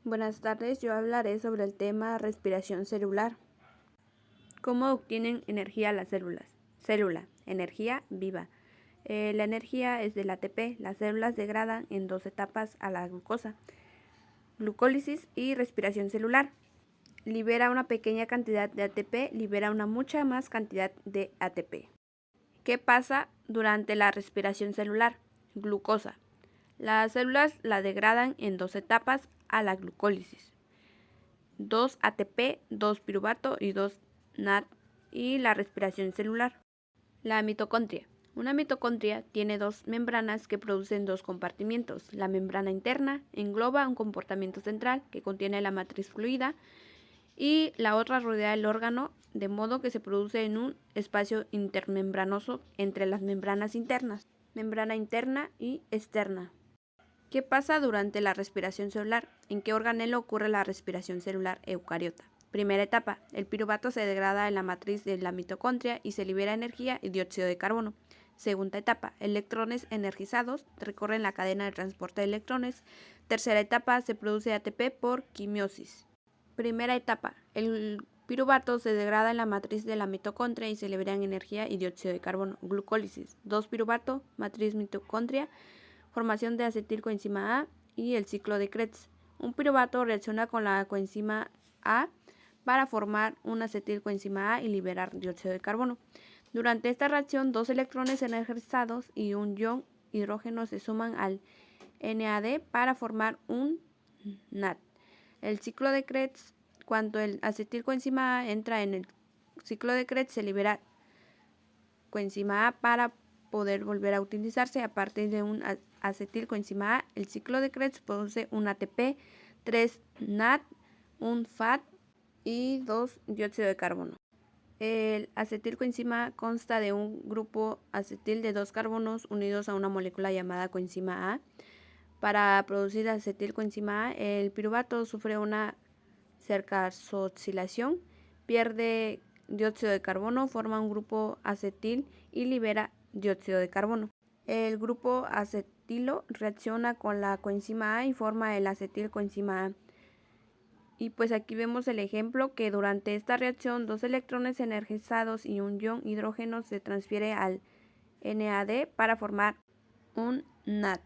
Buenas tardes, yo hablaré sobre el tema respiración celular. ¿Cómo obtienen energía las células? Célula, energía viva. La energía es del ATP. Las células degradan en dos etapas a la glucosa, glucólisis y respiración celular. Libera una pequeña cantidad de ATP, libera una mucha más cantidad de ATP. ¿Qué pasa durante la respiración celular? Glucosa. Las células la degradan en dos etapas a la glucólisis. 2 ATP, 2 piruvato y 2 NAD y la respiración celular. La mitocondria. Una mitocondria tiene dos membranas que producen dos compartimientos. La membrana interna engloba un comportamiento central que contiene la matriz fluida y la otra rodea el órgano, de modo que se produce en un espacio intermembranoso entre las membranas internas, membrana interna y externa. ¿Qué pasa durante la respiración celular? ¿En qué organelo ocurre la respiración celular eucariota? Primera etapa, el piruvato se degrada en la matriz de la mitocondria y se libera energía y dióxido de carbono. Segunda etapa, electrones energizados recorren la cadena de transporte de electrones. Tercera etapa, se produce ATP por quimiosis. Primera etapa, el piruvato se degrada en la matriz de la mitocondria y se liberan energía y dióxido de carbono. Glucólisis, 2 piruvato, matriz mitocondria, formación de acetilcoenzima A y el ciclo de Krebs. Un piruvato reacciona con la coenzima A para formar un acetilcoenzima A y liberar dióxido de carbono. Durante esta reacción, dos electrones energizados y un ion hidrógeno se suman al NAD para formar un NAD. El ciclo de Krebs, cuando el acetilcoenzima A entra en el ciclo de Krebs, se libera coenzima A para poder volver a utilizarse a partir de un acetilcoenzima A. El ciclo de Krebs produce un ATP, 3 NAD, un FAD y 2 dióxido de carbono. El acetilcoenzima A consta de un grupo acetil de dos carbonos unidos a una molécula llamada coenzima A. Para producir acetilcoenzima A, el piruvato sufre una carboxilación, pierde dióxido de carbono, forma un grupo acetil y libera dióxido de carbono. El grupo acetilo reacciona con la coenzima A y forma el acetilcoenzima A. Y pues aquí vemos el ejemplo que durante esta reacción dos electrones energizados y un ion hidrógeno se transfiere al NAD para formar un NAD.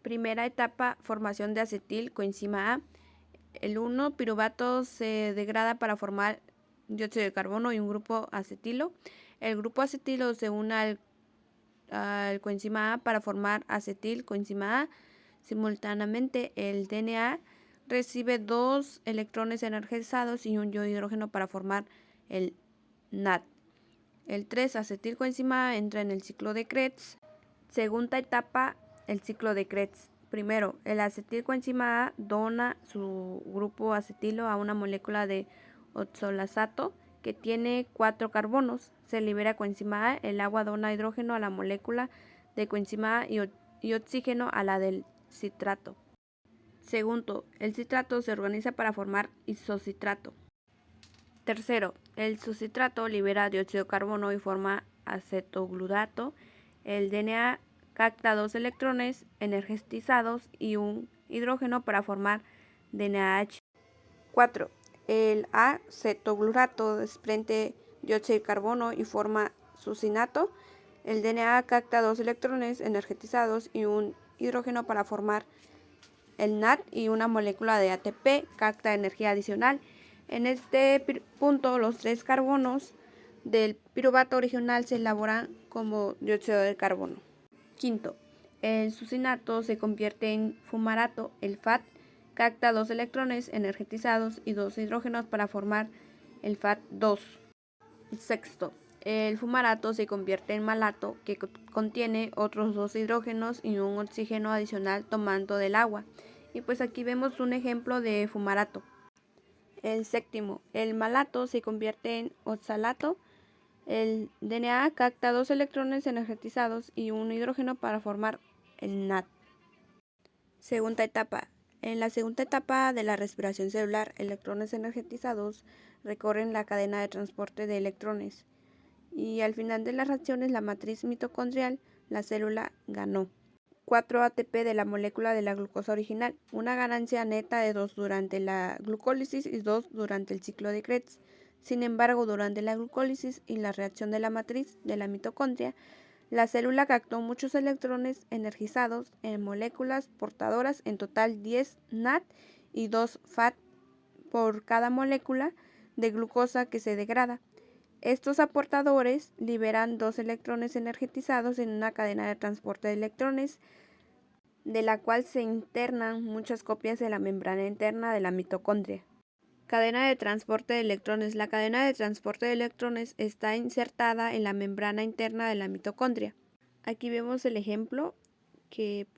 Primera etapa, formación de acetilcoenzima A. El 1 piruvato se degrada para formar dióxido de carbono y un grupo acetilo. El grupo acetilo se une al coenzima A para formar acetilcoenzima A. Simultáneamente, el DNA recibe dos electrones energizados y un ion hidrógeno para formar el NAD. El 3 acetilcoenzima A entra en el ciclo de Krebs. Segunda etapa, el ciclo de Krebs. Primero, el acetilcoenzima A dona su grupo acetilo a una molécula de oxalato que tiene 4 carbonos. Se libera coenzima A, el agua dona hidrógeno a la molécula de coenzima A y oxígeno a la del citrato. Segundo, el citrato se organiza para formar isocitrato. Tercero, el sucitrato libera dióxido de carbono y forma acetoglutato. El DNA capta dos electrones energizados y un hidrógeno para formar DNAH. 4. El acetoglutato desprende dióxido de carbono y forma succinato. El DNA capta dos electrones energizados y un hidrógeno para formar el NAD y una molécula de ATP capta energía adicional. En este punto, los 3 carbonos del piruvato original se elaboran como dióxido de carbono. Quinto, el succinato se convierte en fumarato. El FAD capta dos electrones energizados y dos hidrógenos para formar el FAD2. Sexto, el fumarato se convierte en malato, que contiene otros dos hidrógenos y un oxígeno adicional tomando del agua. Y pues aquí vemos un ejemplo de fumarato. El séptimo, el malato se convierte en oxalato. El DNA capta dos electrones energizados y un hidrógeno para formar el NAD. Segunda etapa. En la segunda etapa de la respiración celular, electrones energizados recorren la cadena de transporte de electrones. Y al final de las reacciones, la matriz mitocondrial, la célula ganó. 4 ATP de la molécula de la glucosa original, una ganancia neta de 2 durante la glucólisis y 2 durante el ciclo de Krebs. Sin embargo, durante la glucólisis y la reacción de la matriz de la mitocondria, la célula captó muchos electrones energizados en moléculas portadoras, en total 10 NAD y 2 FAD por cada molécula de glucosa que se degrada. Estos aportadores liberan 2 electrones energetizados en una cadena de transporte de electrones, de la cual se internan muchas copias de la membrana interna de la mitocondria. Cadena de transporte de electrones. La cadena de transporte de electrones está insertada en la membrana interna de la mitocondria. Aquí vemos el ejemplo que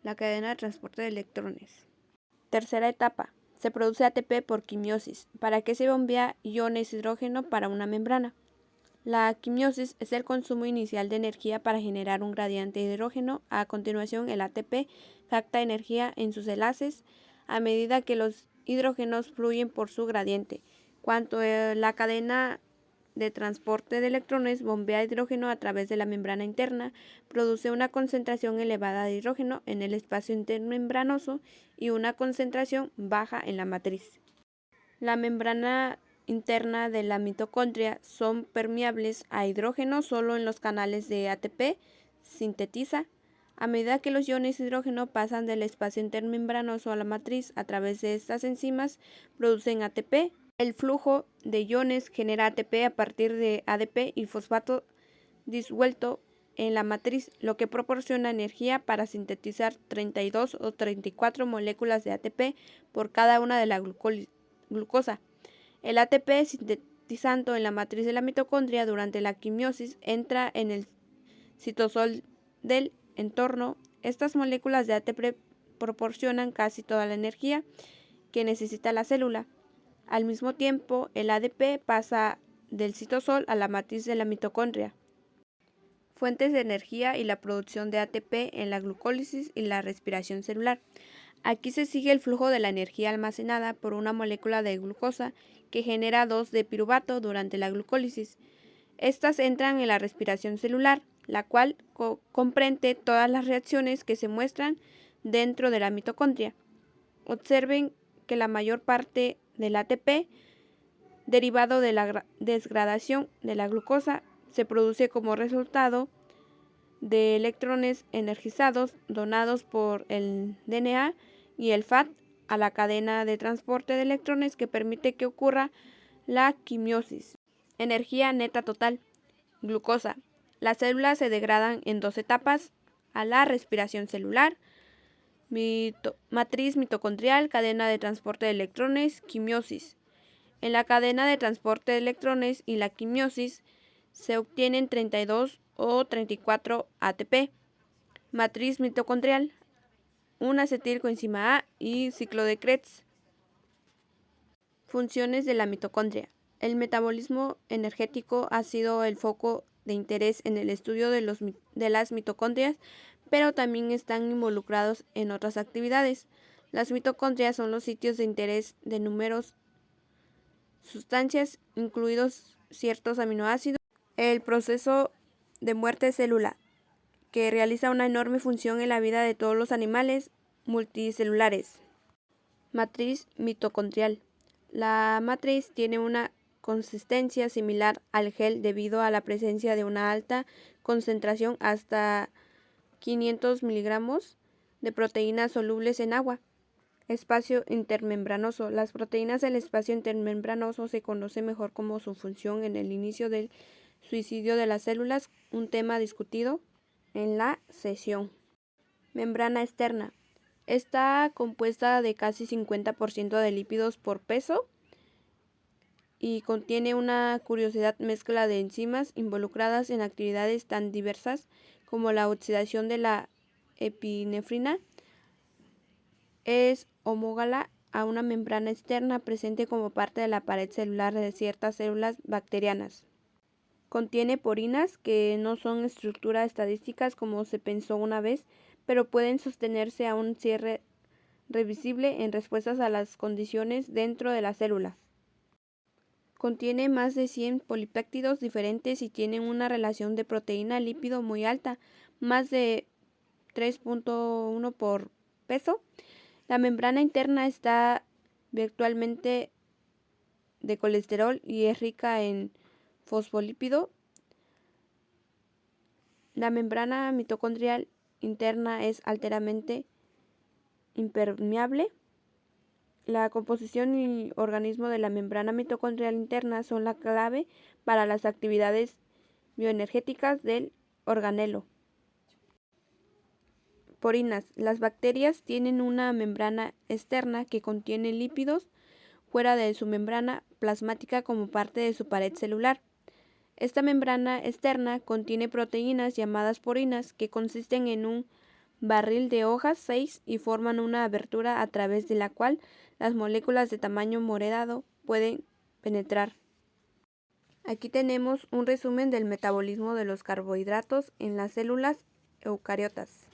la cadena de transporte de electrones. Tercera etapa. Se produce ATP por quimiosis. ¿Para qué se bombea iones hidrógeno para una membrana? La quimiosis es el consumo inicial de energía para generar un gradiente de hidrógeno. A continuación, el ATP capta energía en sus enlaces a medida que los hidrógenos fluyen por su gradiente. Cuando la cadena de transporte de electrones bombea hidrógeno a través de la membrana interna, produce una concentración elevada de hidrógeno en el espacio intermembranoso y una concentración baja en la matriz. La membrana interna de la mitocondria son permeables a hidrógeno solo en los canales de ATP sintetiza. A medida que los iones hidrógeno pasan del espacio intermembranoso a la matriz a través de estas enzimas, producen ATP. El flujo de iones genera ATP a partir de ADP y fosfato disuelto en la matriz, lo que proporciona energía para sintetizar 32 o 34 moléculas de ATP por cada una de la glucosa. El ATP sintetizando en la matriz de la mitocondria durante la quimiosis entra en el citosol del entorno. Estas moléculas de ATP proporcionan casi toda la energía que necesita la célula. Al mismo tiempo, el ADP pasa del citosol a la matriz de la mitocondria. Fuentes de energía y la producción de ATP en la glucólisis y la respiración celular. Aquí se sigue el flujo de la energía almacenada por una molécula de glucosa que genera 2 de piruvato durante la glucólisis. Estas entran en la respiración celular, la cual comprende todas las reacciones que se muestran dentro de la mitocondria. Observen que la mayor parte del ATP, derivado de la degradación de la glucosa, se produce como resultado de electrones energizados donados por el DNA y el FAD a la cadena de transporte de electrones que permite que ocurra la quimiosis. Energía neta total. Glucosa. Las células se degradan en 2 etapas: a la respiración celular, matriz mitocondrial, cadena de transporte de electrones, quimiosis. En la cadena de transporte de electrones y la quimiosis se obtienen 32 o 34 ATP. Matriz mitocondrial, un acetilcoenzima A y ciclo de Krebs. Funciones de la mitocondria. El metabolismo energético ha sido el foco de interés en el estudio de las mitocondrias, pero también están involucrados en otras actividades. Las mitocondrias son los sitios de interés de numerosas sustancias, incluidos ciertos aminoácidos. El proceso de muerte celular, que realiza una enorme función en la vida de todos los animales multicelulares. Matriz mitocondrial. La matriz tiene una consistencia similar al gel debido a la presencia de una alta concentración, hasta 500 miligramos, de proteínas solubles en agua. Espacio intermembranoso. Las proteínas del espacio intermembranoso se conoce mejor como su función en el inicio del suicidio de las células, un tema discutido en la sesión. Membrana externa. Está compuesta de casi 50% de lípidos por peso y contiene una curiosa mezcla de enzimas involucradas en actividades tan diversas como la oxidación de la epinefrina. Es homóloga a una membrana externa presente como parte de la pared celular de ciertas células bacterianas. Contiene porinas, que no son estructuras estadísticas como se pensó una vez, pero pueden sostenerse a un cierre revisible en respuestas a las condiciones dentro de la célula. Contiene más de 100 polipéptidos diferentes y tienen una relación de proteína-lípido muy alta, más de 3.1 por peso. La membrana interna está virtualmente de colesterol y es rica en fosfolípido. La membrana mitocondrial interna es altamente impermeable. La composición y organismo de la membrana mitocondrial interna son la clave para las actividades bioenergéticas del organelo. Porinas. Las bacterias tienen una membrana externa que contiene lípidos fuera de su membrana plasmática como parte de su pared celular. Esta membrana externa contiene proteínas llamadas porinas que consisten en un barril de hojas 6 y forman una abertura a través de la cual las moléculas de tamaño moderado pueden penetrar. Aquí tenemos un resumen del metabolismo de los carbohidratos en las células eucariotas.